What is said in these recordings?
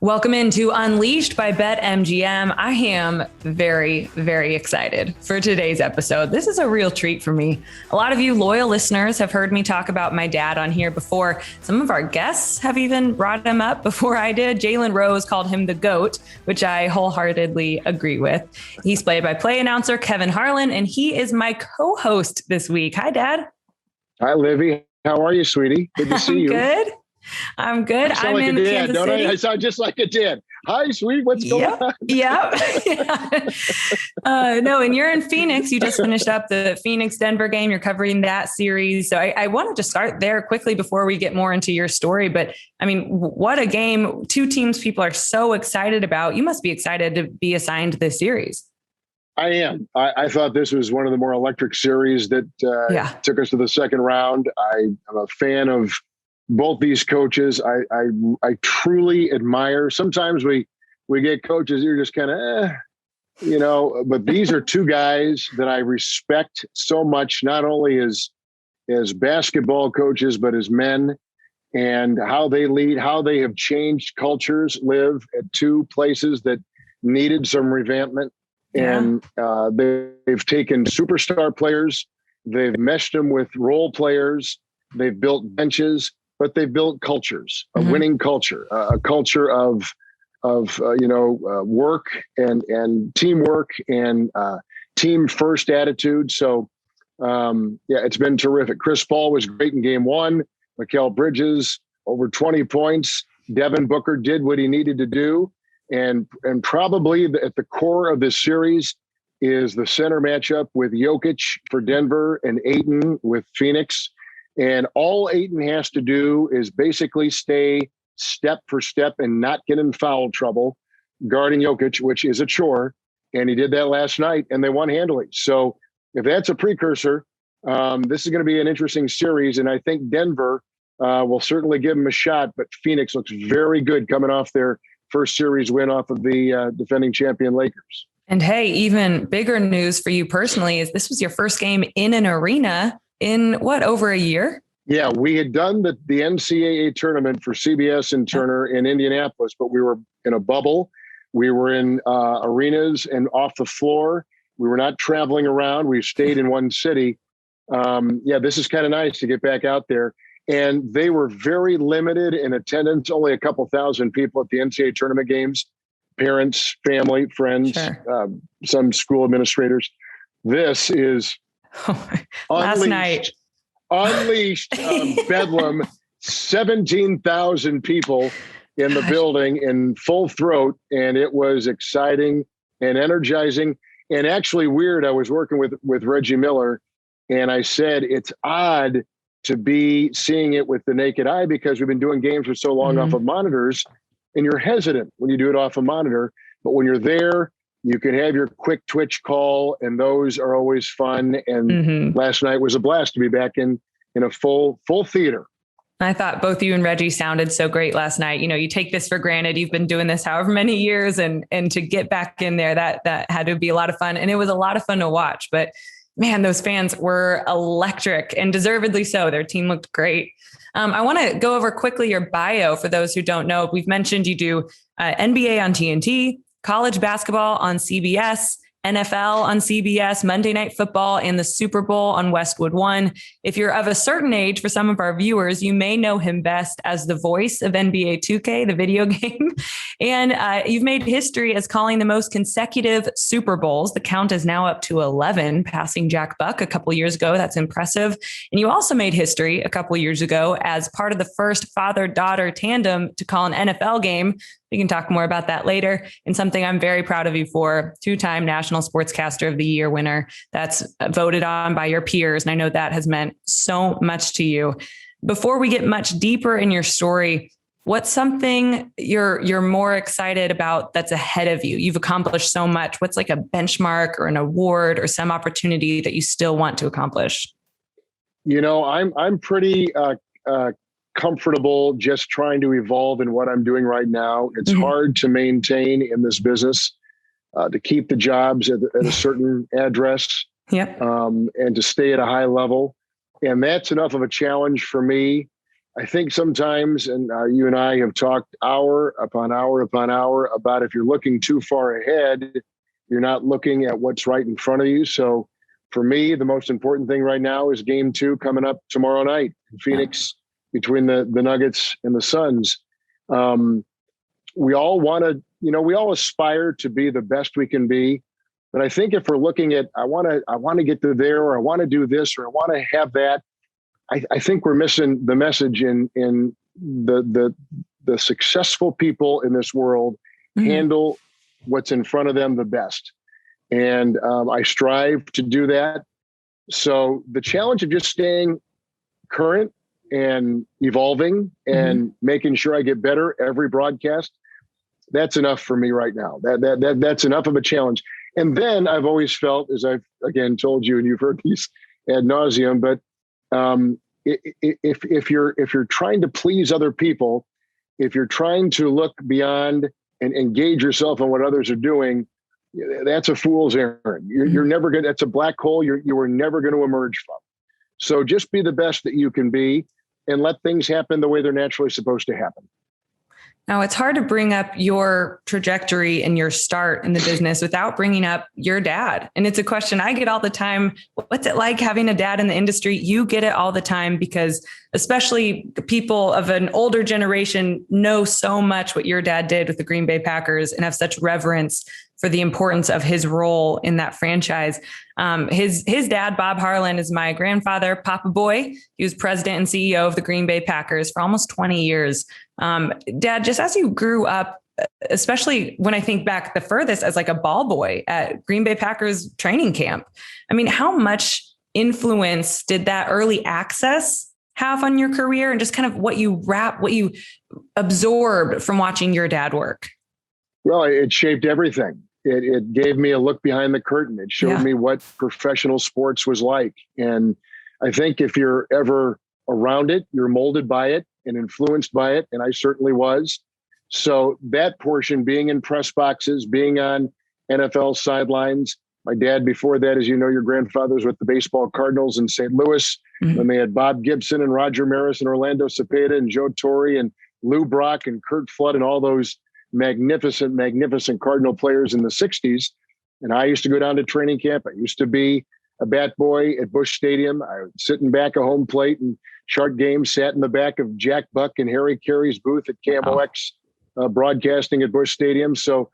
Welcome into Unleashed by BetMGM. I am very, very excited for today's episode. This is a real treat for me. A lot of you loyal listeners have heard me talk about my dad on here before. Some of our guests have even brought him up before I did. Jalen Rose called him the GOAT, which I wholeheartedly agree with. He's play-by-play announcer Kevin Harlan, and he is my co-host this week. Hi, Dad. Hi, Olivia. How are you, sweety? Good to see you. I'm good. I'm like in Kansas City. I sound just like a dad. Hi, sweetie. What's going on? Yep. No, and you're in Phoenix. You just finished up the Phoenix-Denver game. You're covering that series. So I wanted to start there quickly before we get more into your story. But I mean, what a game. Two teams people are so excited about. You must be excited to be assigned this series. I am. I thought this was one of the more electric series that took us to the second round. I'm a fan of both these coaches. I truly admire. Sometimes we get coaches, you're just kind of, but these are two guys that I respect so much, not only as basketball coaches, but as men, and how they lead, how they have changed cultures, live at two places that needed some revampment. Yeah. And they've taken superstar players, they've meshed them with role players, they've built benches, but they've built cultures, a winning culture, a culture of work and teamwork and team first attitude. So, it's been terrific. Chris Paul was great in game one. Mikal Bridges, over 20 points. Devin Booker did what he needed to do. And probably at the core of this series is the center matchup with Jokic for Denver and Ayton with Phoenix. And all Ayton has to do is basically stay step for step and not get in foul trouble guarding Jokic, which is a chore. And he did that last night, and they won handily. So if that's a precursor, this is going to be an interesting series. And I think Denver will certainly give them a shot. But Phoenix looks very good coming off their first series win off of the defending champion Lakers. And hey, even bigger news for you personally is this was your first game in an arena in over a year? Yeah, we had done the NCAA tournament for CBS and Turner in Indianapolis, but we were in a bubble. We were in arenas and off the floor. We were not traveling around. We stayed in one city. This is kind of nice to get back out there. And they were very limited in attendance, only a couple thousand people at the NCAA tournament games, parents, family, friends, sure. Some school administrators. This is last night. Unleashed Bedlam, 17,000 people in the building in full throat. And it was exciting and energizing and actually weird. I was working with Reggie Miller, and I said, it's odd to be seeing it with the naked eye because we've been doing games for so long off of monitors, and you're hesitant when you do it off a monitor. But when you're there, you can have your quick twitch call, and those are always fun. And last night was a blast to be back in a full theater. I thought both you and Reggie sounded so great last night. You take this for granted. You've been doing this however many years, and to get back in there, that had to be a lot of fun. And it was a lot of fun to watch. But man, those fans were electric, and deservedly so. Their team looked great. I want to go over quickly your bio for those who don't know. We've mentioned you do NBA on TNT, college basketball on CBS, NFL on CBS, Monday Night Football, and the Super Bowl on Westwood One. If you're of a certain age, for some of our viewers, you may know him best as the voice of NBA 2K, the video game. And you've made history as calling the most consecutive Super Bowls. The count is now up to 11, passing Jack Buck a couple years ago. That's impressive. And you also made history a couple years ago as part of the first father-daughter tandem to call an NFL game. We can talk more about that later. And something I'm very proud of you for, two-time National Sportscaster of the Year winner. That's voted on by your peers. And I know that has meant so much to you. Before we get much deeper in your story, what's something you're more excited about that's ahead of you? You've accomplished so much. What's like a benchmark or an award or some opportunity that you still want to accomplish? I'm pretty comfortable just trying to evolve in what I'm doing right now. It's hard to maintain in this business, to keep the jobs at a certain address, and to stay at a high level. And that's enough of a challenge for me I think sometimes, and you and I have talked hour upon hour upon hour about if you're looking too far ahead, you're not looking at what's right in front of you. So for me, the most important thing right now is game 2 coming up tomorrow night in Phoenix between the Nuggets and the Suns. We all want to, we all aspire to be the best we can be. But I think if we're looking at, I want to get to there, or I want to do this, or I want to have that, I think we're missing the message in the successful people in this world handle what's in front of them the best. And I strive to do that. So the challenge of just staying current and evolving and making sure I get better every broadcast, that's enough for me right now. That's enough of a challenge. And then I've always felt, as I've again told you, and you've heard these ad nauseum, but if you're trying to please other people, if you're trying to look beyond and engage yourself on what others are doing, that's a fool's errand. You're never going. That's a black hole. You are never going to emerge from. So just be the best that you can be, and let things happen the way they're naturally supposed to happen. Now, it's hard to bring up your trajectory and your start in the business without bringing up your dad. And it's a question I get all the time. What's it like having a dad in the industry? You get it all the time, because especially people of an older generation know so much what your dad did with the Green Bay Packers and have such reverence for the importance of his role in that franchise. His dad, Bob Harlan, is my grandfather, Papa Boy. He was president and CEO of the Green Bay Packers for almost 20 years. Dad, just as you grew up, especially when I think back the furthest as like a ball boy at Green Bay Packers training camp, I mean, how much influence did that early access have on your career, and just kind of what you absorbed from watching your dad work? Well, it shaped everything. It gave me a look behind the curtain. It showed me what professional sports was like. And I think if you're ever around it, you're molded by it and influenced by it. And I certainly was. So that portion, being in press boxes, being on NFL sidelines, my dad before that, as you know, your grandfather's with the baseball Cardinals in St. Louis, when they had Bob Gibson and Roger Maris and Orlando Cepeda and Joe Torre and Lou Brock and Kurt Flood and all those magnificent Cardinal players in the 60s. And I used to go down to training camp. I used to be a bat boy at Busch Stadium. I would sit in back of home plate and chart games, sat in the back of Jack Buck and Harry Carey's booth at CAMEO broadcasting at Busch Stadium. So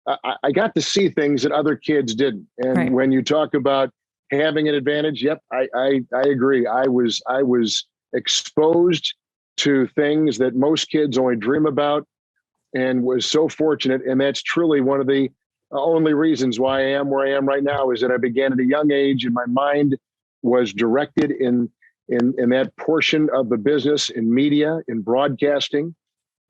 I got to see things that other kids didn't. And when you talk about having an advantage, I agree. I was exposed to things that most kids only dream about, and was so fortunate. And that's truly one of the only reasons why I am where I am right now, is that I began at a young age and my mind was directed in that portion of the business, in media, in broadcasting.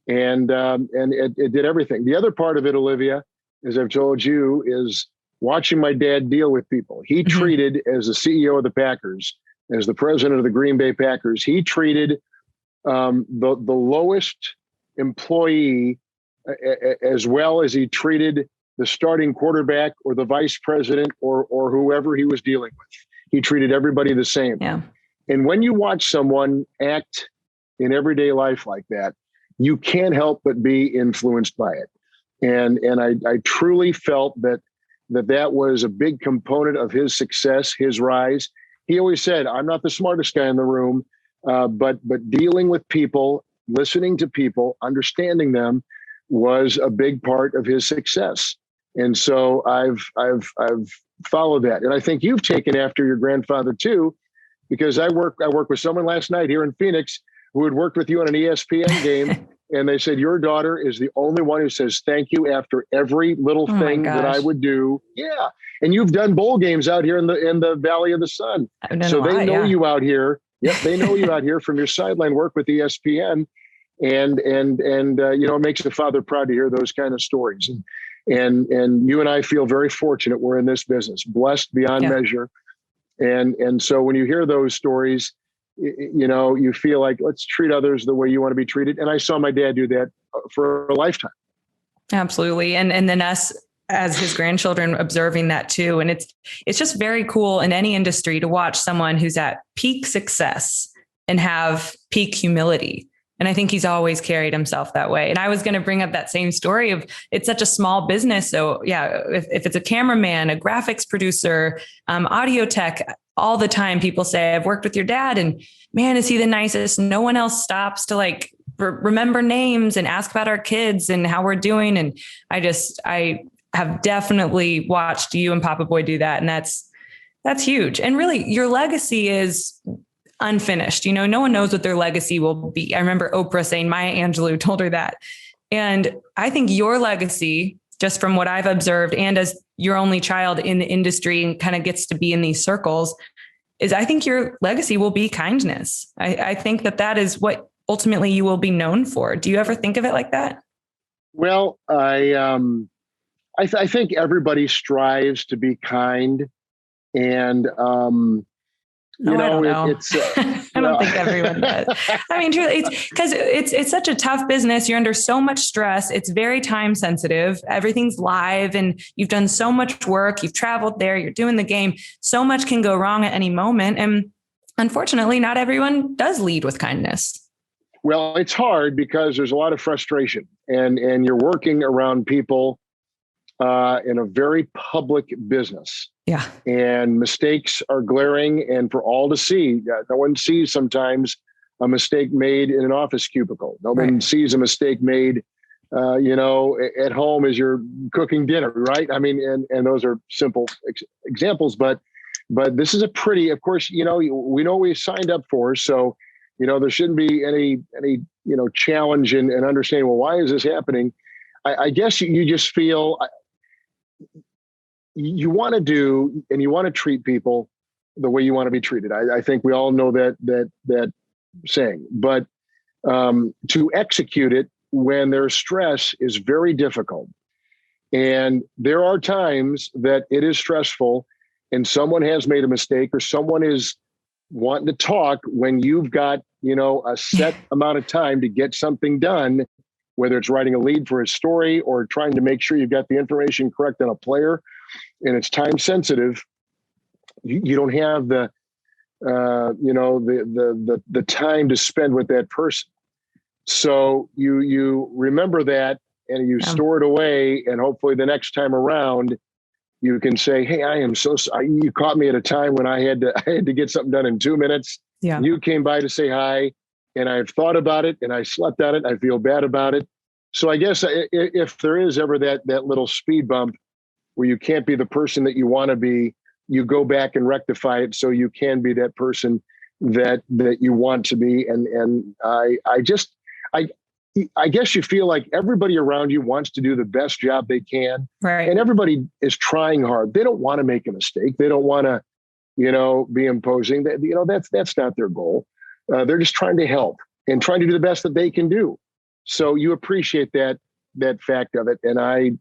And it did everything. The other part of it, Olivia, as I've told you, is watching my dad deal with people. He treated, as the CEO of the Packers, as the president of the Green Bay Packers, he treated the lowest employee as well as he treated the starting quarterback or the vice president or whoever he was dealing with. He treated everybody the same. Yeah. And when you watch someone act in everyday life like that, you can't help but be influenced by it. And I truly felt that was a big component of his success, his rise. He always said, I'm not the smartest guy in the room, but dealing with people, listening to people, understanding them was a big part of his success. And so I've followed that. And I think you've taken after your grandfather too, because I worked with someone last night here in Phoenix who had worked with you on an ESPN game. And they said, your daughter is the only one who says thank you after every little thing that I would do. Yeah. And you've done bowl games out here in the Valley of the Sun. So they know you out here. Yep. They know you out here from your sideline work with ESPN. And it makes a father proud to hear those kind of stories. And you and I feel very fortunate we're in this business, blessed beyond measure. And so when you hear those stories, you feel like, let's treat others the way you want to be treated. And I saw my dad do that for a lifetime. Absolutely. And then us as his grandchildren observing that too. And it's just very cool in any industry to watch someone who's at peak success and have peak humility. And I think he's always carried himself that way. And I was going to bring up that same story of it's such a small business. So yeah, if it's a cameraman, a graphics producer, audio tech, all the time people say, I've worked with your dad and man, is he the nicest? No one else stops to like remember names and ask about our kids and how we're doing. And I have definitely watched you and Papa Boy do that. And that's huge. And really your legacy is unfinished. You know, no one knows what their legacy will be. I remember Oprah saying Maya Angelou told her that. And I think your legacy, just from what I've observed and as your only child in the industry and kind of gets to be in these circles, is I think your legacy will be kindness. I think that is what ultimately you will be known for. Do you ever think of it like that? Well, I think everybody strives to be kind, and I don't know. I don't think everyone does. I mean, truly, it's because it's such a tough business. You're under so much stress. It's very time sensitive. Everything's live and you've done so much work. You've traveled there. You're doing the game. So much can go wrong at any moment. And unfortunately, not everyone does lead with kindness. Well, it's hard because there's a lot of frustration and you're working around people in a very public business. Yeah. And mistakes are glaring and for all to see. No one sees sometimes a mistake made in an office cubicle. No one sees a mistake made, at home as you're cooking dinner, right? I mean, and those are simple examples, but this is a pretty, of course, we know what we signed up for. So, there shouldn't be any challenge in understanding, well, why is this happening? I guess you just feel you want to do and you want to treat people the way you want to be treated. I think we all know that saying, but to execute it when there's stress is very difficult. And there are times that it is stressful and someone has made a mistake or someone is wanting to talk when you've got, a set amount of time to get something done, whether it's writing a lead for a story or trying to make sure you've got the information correct on a player and it's time sensitive. You don't have the time to spend with that person. So you remember that and you store it away. And hopefully the next time around, you can say, hey, I am so sorry. You caught me at a time when I had to get something done in 2 minutes. Yeah. You came by to say hi and I've thought about it and I slept on it. I feel bad about it. So I guess if there is ever that little speed bump where you can't be the person that you want to be, you go back and rectify it so you can be that person that you want to be. And I guess you feel like everybody around you wants to do the best job they can. Right. And everybody is trying hard. They don't want to make a mistake. They don't want to, be imposing. That's not their goal. They're just trying to help and trying to do the best that they can do. So you appreciate that fact of it. And I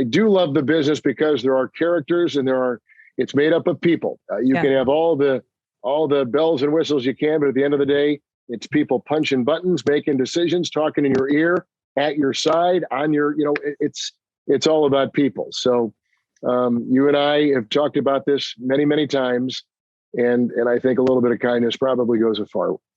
do love the business because there are characters and it's made up of people. You can have all the bells and whistles you can, but at the end of the day, it's people punching buttons, making decisions, talking in your ear, at your side, on your, it's all about people. So you and I have talked about this many, many times. And I think a little bit of kindness probably goes a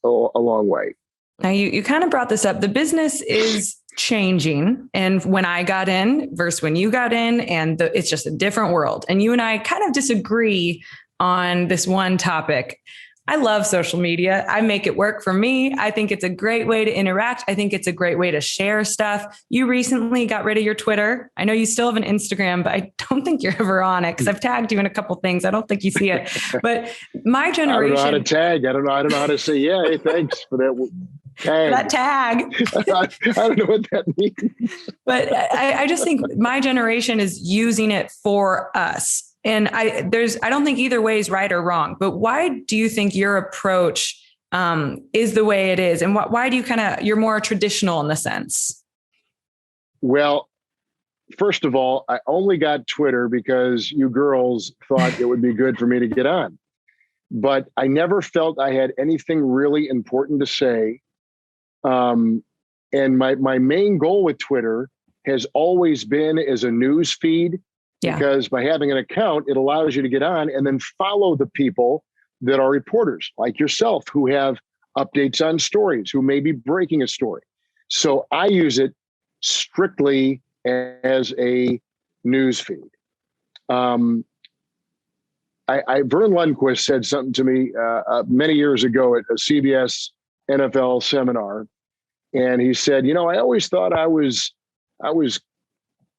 long way. Now you kind of brought this up. The business is changing. And when I got in versus when you got in, and it's just a different world. And you and I kind of disagree on this one topic. I love social media. I make it work for me. I think it's a great way to interact. I think it's a great way to share stuff. You recently got rid of your Twitter. I know you still have an Instagram, but I don't think you're ever on it because I've tagged you in a couple things. I don't think you see it. But my generation. I don't know how to tag. I don't know how to say, yeah, hey, thanks for that tag. That tag. I don't know what that means. But I just think my generation is using it for us. And I don't think either way is right or wrong, but why do you think your approach is the way it is? And why do you you're more traditional in the sense? Well, first of all, I only got Twitter because you girls thought it would be good for me to get on, but I never felt I had anything really important to say. And my main goal with Twitter has always been as a news feed. Because by having an account, it allows you to get on and then follow the people that are reporters like yourself who have updates on stories, who may be breaking a story. So I use it strictly as a news feed. Vern Lundquist said something to me many years ago at a CBS NFL seminar. And he said, I always thought I was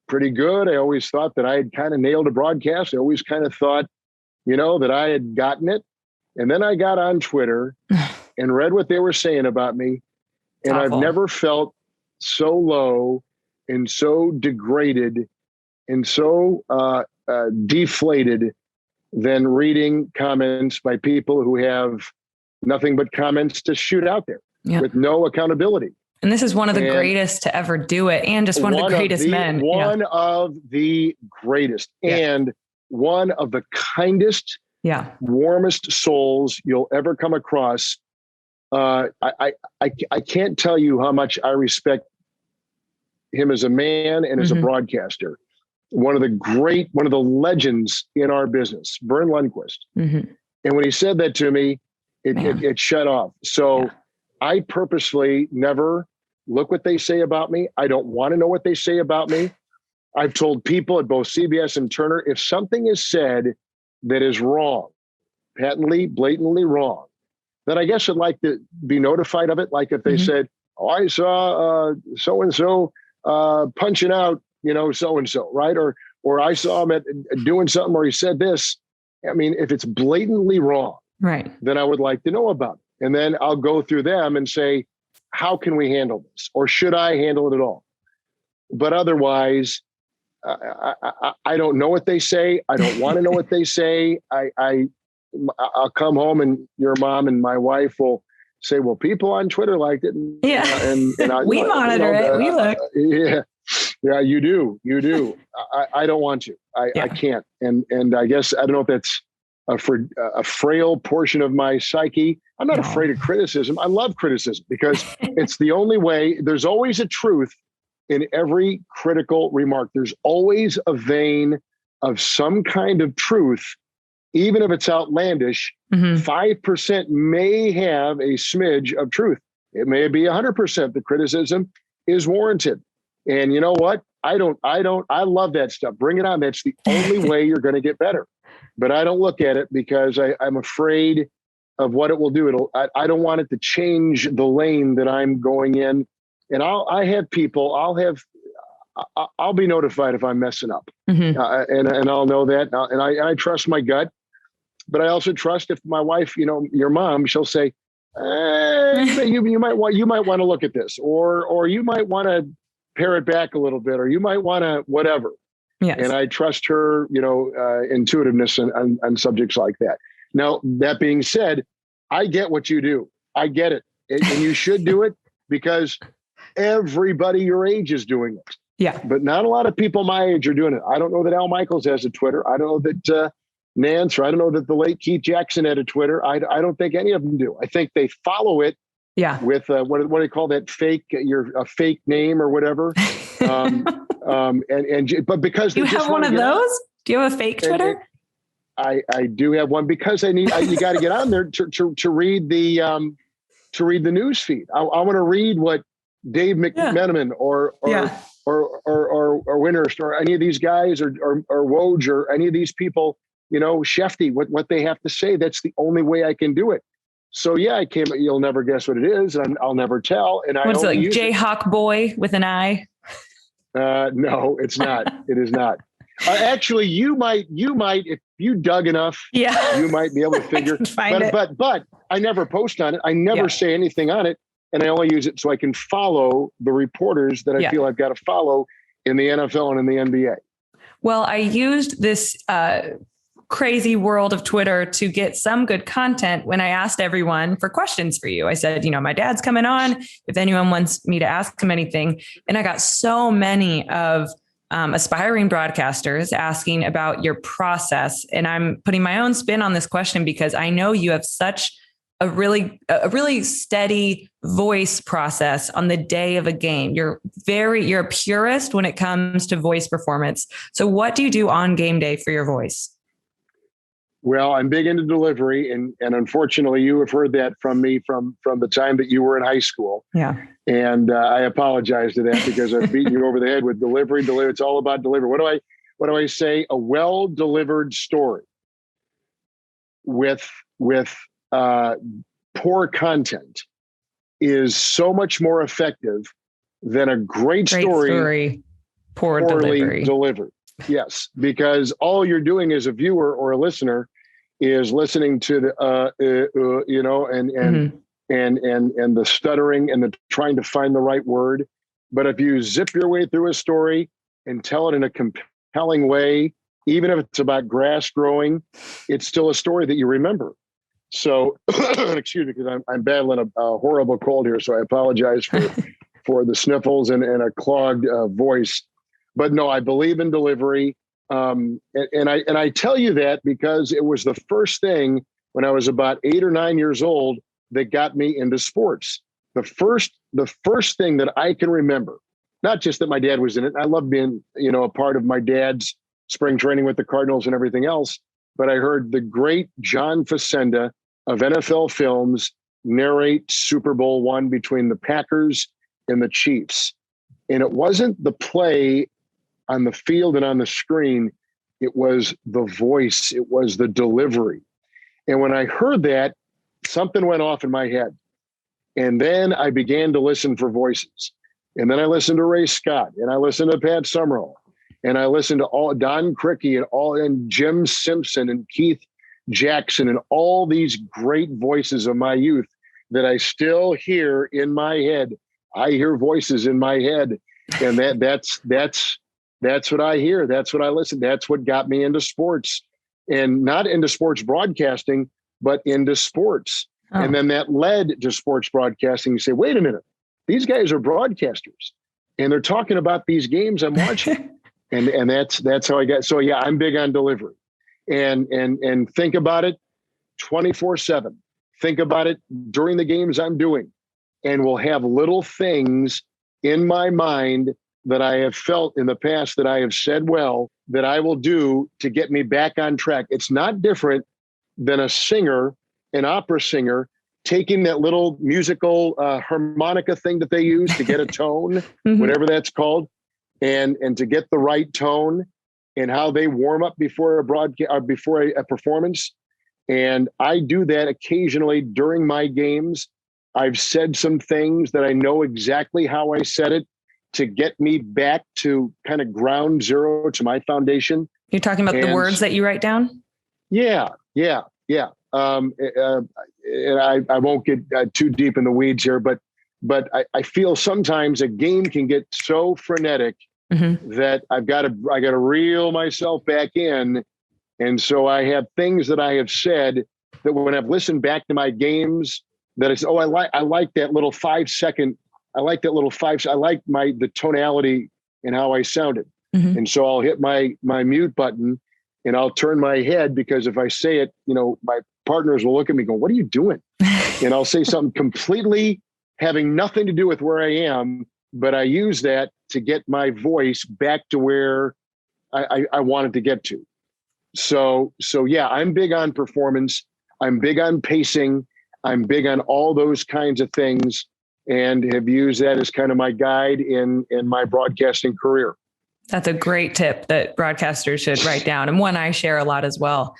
pretty good. I always thought that I had kind of nailed a broadcast. I always kind of thought, that I had gotten it. And then I got on Twitter and read what they were saying about me. And I've never felt so low and so degraded and so deflated than reading comments by people who have nothing but comments to shoot out there with no accountability. And this is one of the greatest to ever do it. And just one of the greatest men. One of the greatest and one of the kindest, warmest souls you'll ever come across. I can't tell you how much I respect him as a man and as a broadcaster. One of the legends in our business, Vern Lundquist. Mm-hmm. And when he said that to me, it shut off. So I purposely never look what they say about me. I don't want to know what they say about me. I've told people at both CBS and Turner, if something is said that is wrong, patently, blatantly wrong, then I guess I'd like to be notified of it. Like if they said, I saw so-and-so punching out, so-and-so, right? Or I saw him doing something, or he said this. I mean, if it's blatantly wrong, right, then I would like to know about it. And then I'll go through them and say, how can we handle this? Or should I handle it at all? But otherwise, I don't know what they say. I don't want to know what they say. I'll come home and your mom and my wife will say, well, people on Twitter liked it. And, we monitor it. We look. Yeah, you do. I don't want to. I can't. And I guess, I don't know if that's a frail portion of my psyche. I'm not afraid of criticism. I love criticism because it's the only way. There's always a truth in every critical remark. There's always a vein of some kind of truth, even if it's outlandish. 5% may have a smidge of truth. It may be 100% the criticism is warranted. And you know what? I love that stuff. Bring it on. That's the only way you're going to get better. But I don't look at it because I'm afraid of what it will do. I don't want it to change the lane that I'm going in. And I'll be notified if I'm messing up. And I'll know that. And I trust my gut, but I also trust if my wife, your mom, she'll say, you might want to look at this, or you might want to pare it back a little bit, or you might want to whatever. Yes. And I trust her, intuitiveness on subjects like that. Now, that being said, I get what you do. I get it. And you should do it because everybody your age is doing it. Yeah. But not a lot of people my age are doing it. I don't know that Al Michaels has a Twitter. I don't know that Nance, or I don't know that the late Keith Jackson had a Twitter. I don't think any of them do. I think they follow it. Yeah. With what do you call that? A fake name or whatever. But because you have one of those, do you have a fake Twitter? I do have one because you got to get on there to read the news feed. I want to read what Dave McMenamin or Winhurst or any of these guys or Woj or any of these people, Shefty, what they have to say. That's the only way I can do it. So you'll never guess what it is, and I'll never tell. And what's it like, Jayhawk Boy with an I? No, it's not. It is not. Actually, you might, if you dug enough, you might be able to figure. But I never post on it. I never say anything on it, and I only use it so I can follow the reporters that I feel I've got to follow in the NFL and in the NBA. Well, I used this crazy world of Twitter to get some good content when I asked everyone for questions for you. I said, my dad's coming on, if anyone wants me to ask him anything. And I got so many of aspiring broadcasters asking about your process. And I'm putting my own spin on this question because I know you have such a really steady voice process on the day of a game. You're a purist when it comes to voice performance. So what do you do on game day for your voice? Well, I'm big into delivery, and unfortunately, you have heard that from me from the time that you were in high school. Yeah. And I apologize to that because I've beaten you over the head with delivery. It's all about delivery. What do I say? A well-delivered story with poor content is so much more effective than a great story poorly delivered. Yes, because all you're doing as a viewer or a listener is listening to the and the stuttering and the trying to find the right word. But if you zip your way through a story and tell it in a compelling way, even if it's about grass growing, it's still a story that you remember. So, excuse me, because I'm battling a horrible cold here, so I apologize for the sniffles and a clogged voice. But no, I believe in delivery, and I tell you that because it was the first thing when I was about 8 or 9 years old that got me into sports. The first thing that I can remember, not just that my dad was in it. I loved being, a part of my dad's spring training with the Cardinals and everything else. But I heard the great John Facenda of NFL Films narrate Super Bowl I between the Packers and the Chiefs. And it wasn't the play on the field and on the screen. It was the voice. It was the delivery. And when I heard that, something went off in my head. And then I began to listen for voices. And then I listened to Ray Scott, and I listened to Pat Summerall, and I listened to all Don Criqui and Jim Simpson and Keith Jackson and all these great voices of my youth that I still hear in my head. I hear voices in my head, and that's what I hear. That's what I listen. That's what got me into sports, and not into sports broadcasting, but into sports. Oh. And then that led to sports broadcasting. You say, wait a minute, these guys are broadcasters and they're talking about these games I'm watching. and that's how I got. So yeah, I'm big on delivery and think about it 24/7. Think about it during the games I'm doing, and we'll have little things in my mind that I have felt in the past that I have said well that I will do to get me back on track. It's not different than an opera singer, taking that little musical harmonica thing that they use to get a tone, whatever that's called, and to get the right tone, and how they warm up before a broadcast, before a performance. And I do that occasionally during my games. I've said some things that I know exactly how I said it to get me back to kind of ground zero, to my foundation. You're talking about the words that you write down? Yeah. And I won't get too deep in the weeds here, but I feel sometimes a game can get so frenetic that I got to reel myself back in. And so I have things that I have said that when I've listened back to my games that I say, oh, I like that little 5 second. I like that little I like the tonality and how I sounded. And so I'll hit my mute button and I'll turn my head, because if I say it, my partners will look at me and go, what are you doing? And I'll say something completely having nothing to do with where I am, but I use that to get my voice back to where I wanted to get to. So yeah, I'm big on performance. I'm big on pacing. I'm big on all those kinds of things, and have used that as kind of my guide in my broadcasting career. That's a great tip that broadcasters should write down, and one I share a lot as well.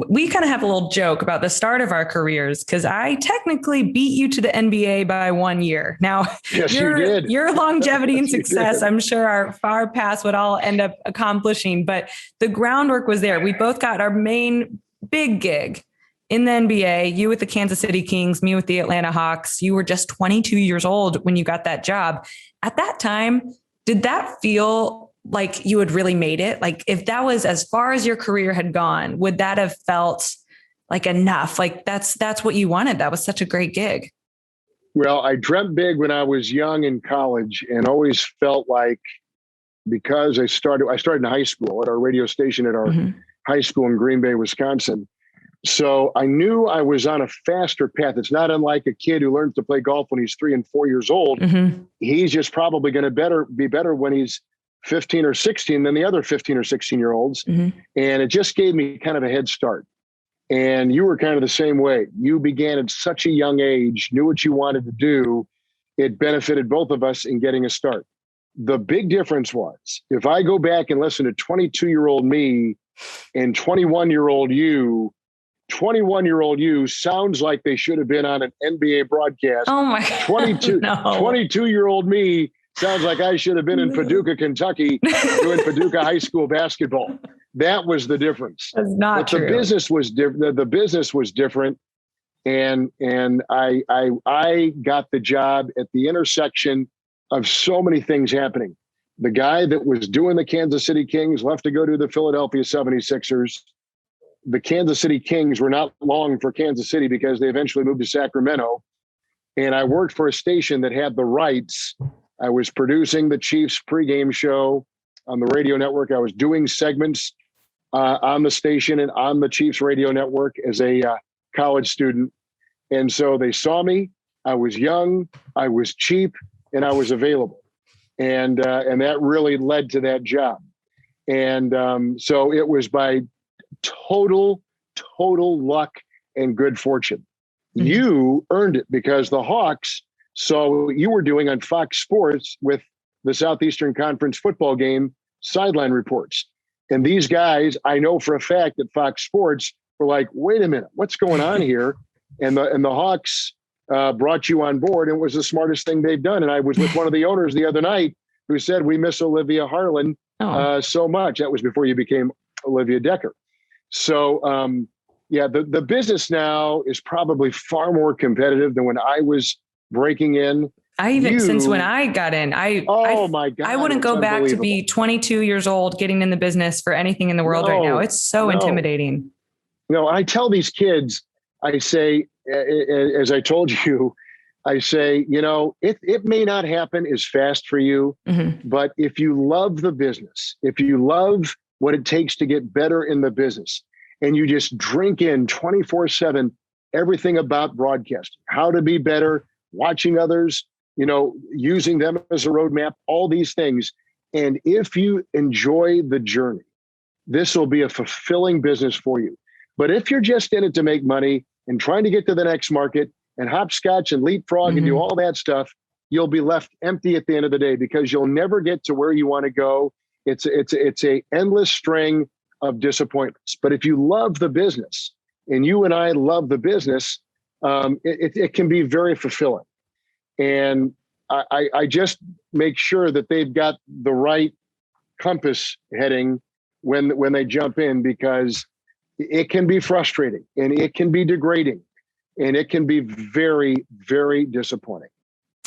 We kind of have a little joke about the start of our careers, because I technically beat you to the NBA by 1 year. Now, yes, you did. Your longevity and success, I'm sure, are far past what I'll end up accomplishing, but the groundwork was there. We both got our main big gig in the NBA, you with the Kansas City Kings, me with the Atlanta Hawks. You were just 22 years old when you got that job. At that time, did that feel like you had really made it? Like, if that was as far as your career had gone, would that have felt like enough? Like that's what you wanted. That was such a great gig. Well, I dreamt big when I was young in college, and always felt like, because I started in high school at our radio station at our high school in Green Bay, Wisconsin. So I knew I was on a faster path. It's not unlike a kid who learns to play golf when he's 3 and 4 years old. He's just probably going to be better when he's 15 or 16 than the other 15 or 16 year olds. And it just gave me kind of a head start. And you were kind of the same way. You began at such a young age, knew what you wanted to do. It benefited both of us in getting a start. The big difference was, if I go back and listen to 22-year-old me and 21-year-old you, 21-year-old you sounds like they should have been on an NBA broadcast. Oh my God. 22-year-old me sounds like I should have been in Paducah, Kentucky, doing Paducah high school basketball. That was the difference. That's not true. The business was different. The business was different. And I got the job at the intersection of so many things happening. The guy that was doing the Kansas City Kings left to go to the Philadelphia 76ers. The Kansas City Kings were not long for Kansas City because they eventually moved to Sacramento. And I worked for a station that had the rights. I was producing the Chiefs pregame show on the radio network. I was doing segments on the station and on the Chiefs radio network as a college student. And so they saw me. I was young, I was cheap, and I was available. And that really led to that job. And so it was by total luck and good fortune. Mm-hmm. You earned it because the Hawks saw what you were doing on Fox Sports with the Southeastern Conference football game sideline reports. And these guys, I know for a fact that Fox Sports were like, wait a minute, what's going on here? And the Hawks brought you on board, and it was the smartest thing they've done. And I was with one of the owners the other night who said, we miss Olivia Harlan so much. That was before you became Olivia Dekker. So, the business now is probably far more competitive than when I was breaking in. Since when I got in, my God, I wouldn't go back to be 22 years old, getting in the business for anything in the world right now. It's so intimidating. No, I tell these kids, I say, as I told you, I say, it may not happen as fast for you, but if you love the business, if you love what it takes to get better in the business, and you just drink in 24/7, everything about broadcasting, how to be better, watching others, using them as a roadmap, all these things. And if you enjoy the journey, this will be a fulfilling business for you. But if you're just in it to make money and trying to get to the next market and hopscotch and leapfrog and do all that stuff, you'll be left empty at the end of the day because you'll never get to where you want to go. It's a endless string of disappointments. But if you love the business, and you and I love the business, it can be very fulfilling. And I just make sure that they've got the right compass heading when they jump in, because it can be frustrating and it can be degrading and it can be very, very disappointing.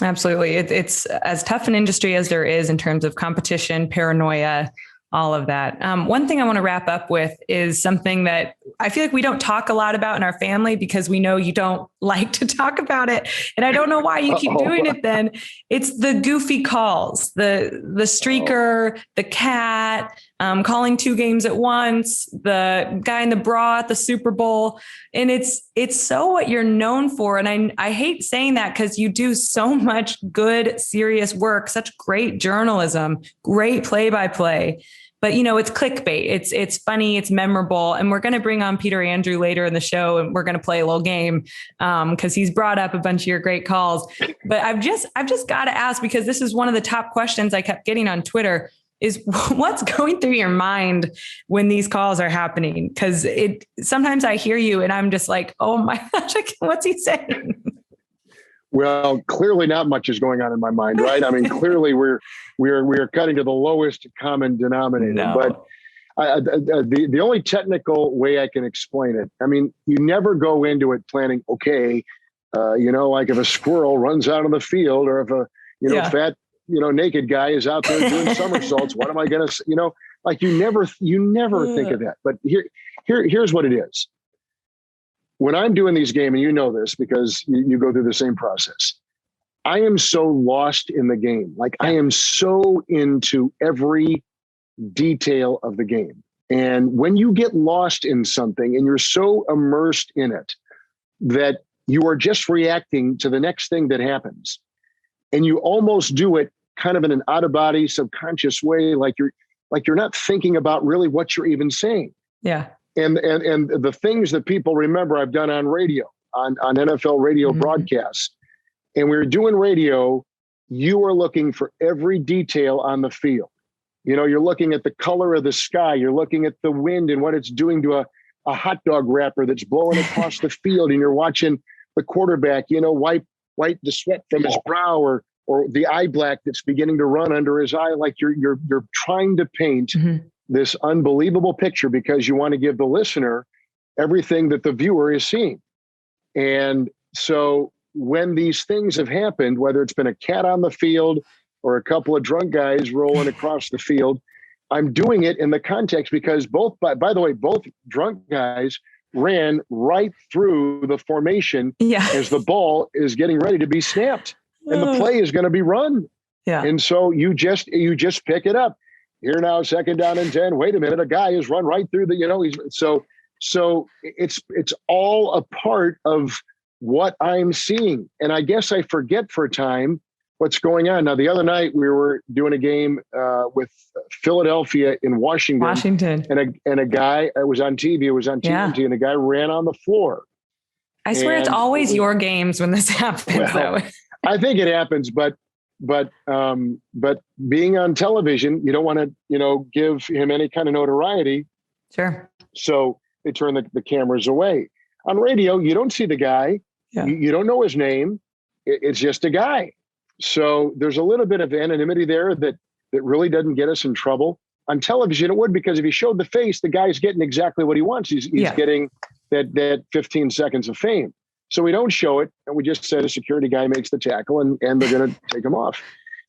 Absolutely. It's as tough an industry as there is in terms of competition, paranoia, all of that. One thing I want to wrap up with is something that I feel like we don't talk a lot about in our family because we know you don't like to talk about it. And I don't know why you keep doing it then. It's the goofy calls, the streaker, the cat, calling 2 games at once, the guy in the bra at the Super Bowl. And it's so what you're known for. And I hate saying that because you do so much good, serious work, such great journalism, great play-by-play. But, it's clickbait. It's funny. It's memorable. And we're going to bring on Peter Andrew later in the show, and we're going to play a little game because he's brought up a bunch of your great calls. But I've just got to ask, because this is one of the top questions I kept getting on Twitter, is what's going through your mind when these calls are happening? Because sometimes I hear you and I'm just like, oh my gosh, what's he saying? Well, clearly not much is going on in my mind, right? I mean, clearly we're cutting to the lowest common denominator. No. But the only technical way I can explain it, I mean, you never go into it planning, okay, like if a squirrel runs out on the field, or if a fat, naked guy is out there doing somersaults, what am I going to, like you never think of that. But here's what it is. When I'm doing these games, and you know this because you go through the same process, I am so lost in the game. Like I am so into every detail of the game. And when you get lost in something and you're so immersed in it that you are just reacting to the next thing that happens, and you almost do it kind of in an out-of-body subconscious way, like you're not thinking about really what you're even saying. Yeah. And the things that people remember I've done on radio, on NFL radio broadcasts. And we were doing radio, you are looking for every detail on the field. You know, you're looking at the color of the sky. You're looking at the wind and what it's doing to a hot dog wrapper that's blowing across the field. And you're watching the quarterback, you know, wipe the sweat from his brow or the eye black that's beginning to run under his eye. Like you're trying to paint this unbelievable picture because you want to give the listener everything that the viewer is seeing. And so when these things have happened, whether it's been a cat on the field or a couple of drunk guys rolling across the field, I'm doing it in the context because by the way, both drunk guys ran right through the formation as the ball is getting ready to be snapped and the play is going to be run. Yeah. And so you just pick it up. Here now, 2nd down and 10. Wait a minute, a guy has run right through so it's all a part of what I'm seeing. And I guess I forget for a time what's going on. Now, the other night we were doing a game with Philadelphia in Washington. And a guy, it was on TV, it was on TNT, and a guy ran on the floor. I swear it's always your games when this happens. Well, I think it happens, but being on television, you don't want to, give him any kind of notoriety. Sure. So they turn the cameras away. On radio, you don't see the guy. Yeah. You don't know his name. It's just a guy. So there's a little bit of anonymity there that really doesn't get us in trouble. On television, it would, because if he showed the face, the guy's getting exactly what he wants. He's getting that 15 seconds of fame. So we don't show it, and we just said a security guy makes the tackle, and they're going to take him off.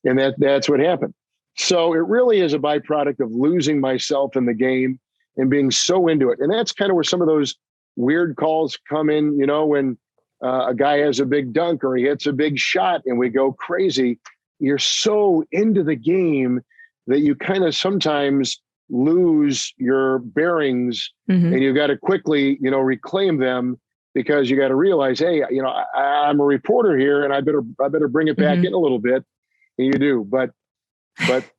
And that's what happened. So it really is a byproduct of losing myself in the game and being so into it. And that's kind of where some of those weird calls come in, when a guy has a big dunk or he hits a big shot and we go crazy. You're so into the game that you kind of sometimes lose your bearings and you got to quickly, reclaim them, because you got to realize, hey, I'm a reporter here and I better bring it back in a little bit. And you do, but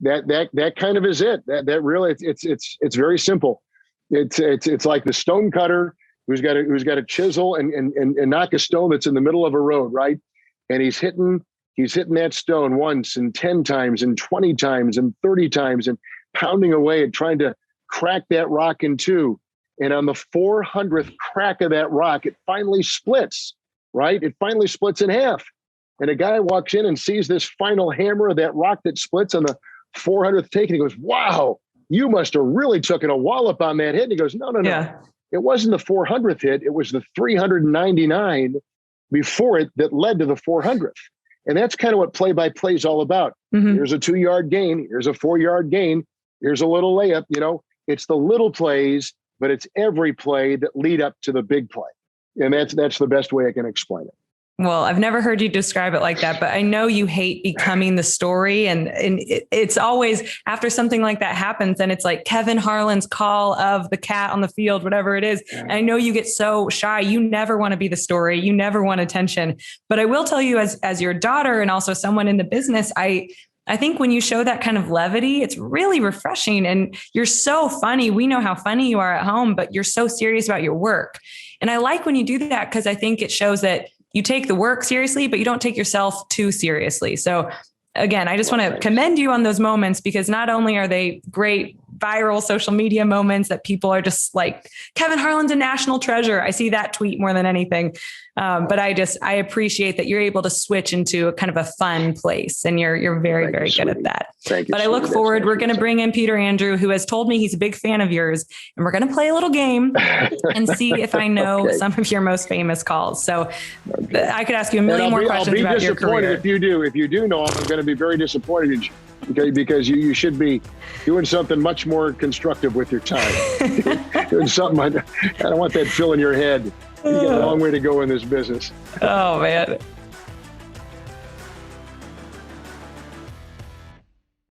that kind of is it. That really, it's very simple. It's like the stone cutter who's got a chisel and knock a stone that's in the middle of a road, right? And he's hitting that stone once and 10 times and 20 times and 30 times and pounding away at trying to crack that rock in two. And on the 400th crack of that rock, it finally splits, right? It finally splits in half. And a guy walks in and sees this final hammer of that rock that splits on the 400th take. And he goes, wow, you must have really taken a wallop on that hit. And he goes, no. Yeah. It wasn't the 400th hit. It was the 399 before it that led to the 400th. And that's kind of what play-by-play is all about. Here's a 2-yard gain. Here's a 4-yard gain. Here's a little layup. It's the little plays, but it's every play that lead up to the big play. And that's the best way I can explain it. Well, I've never heard you describe it like that, but I know you hate becoming the story. And it's always after something like that happens, and it's like Kevin Harlan's call of the cat on the field, whatever it is. And I know you get so shy. You never want to be the story. You never want attention. But I will tell you, as your daughter and also someone in the business, I think when you show that kind of levity, it's really refreshing, and you're so funny. We know how funny you are at home, but you're so serious about your work. And I like when you do that, because I think it shows that you take the work seriously, but you don't take yourself too seriously. So again, I just want to commend you on those moments, because not only are they great viral social media moments that people are just like, Kevin Harlan's a national treasure. I see that tweet more than anything. But I appreciate that you're able to switch into a kind of a fun place, and you're very, very good at that. Thank you. But I look forward. We're going to bring in Peter Andrew, who has told me he's a big fan of yours, and we're going to play a little game and see if I know some of your most famous calls. So I could ask you a million more questions about your career. I'll be disappointed if you do know. I'm going to be very disappointed in you. Okay, because you should be doing something much more constructive with your time. Doing something, I don't want that fill in your head. You got a long way to go in this business. Oh, man.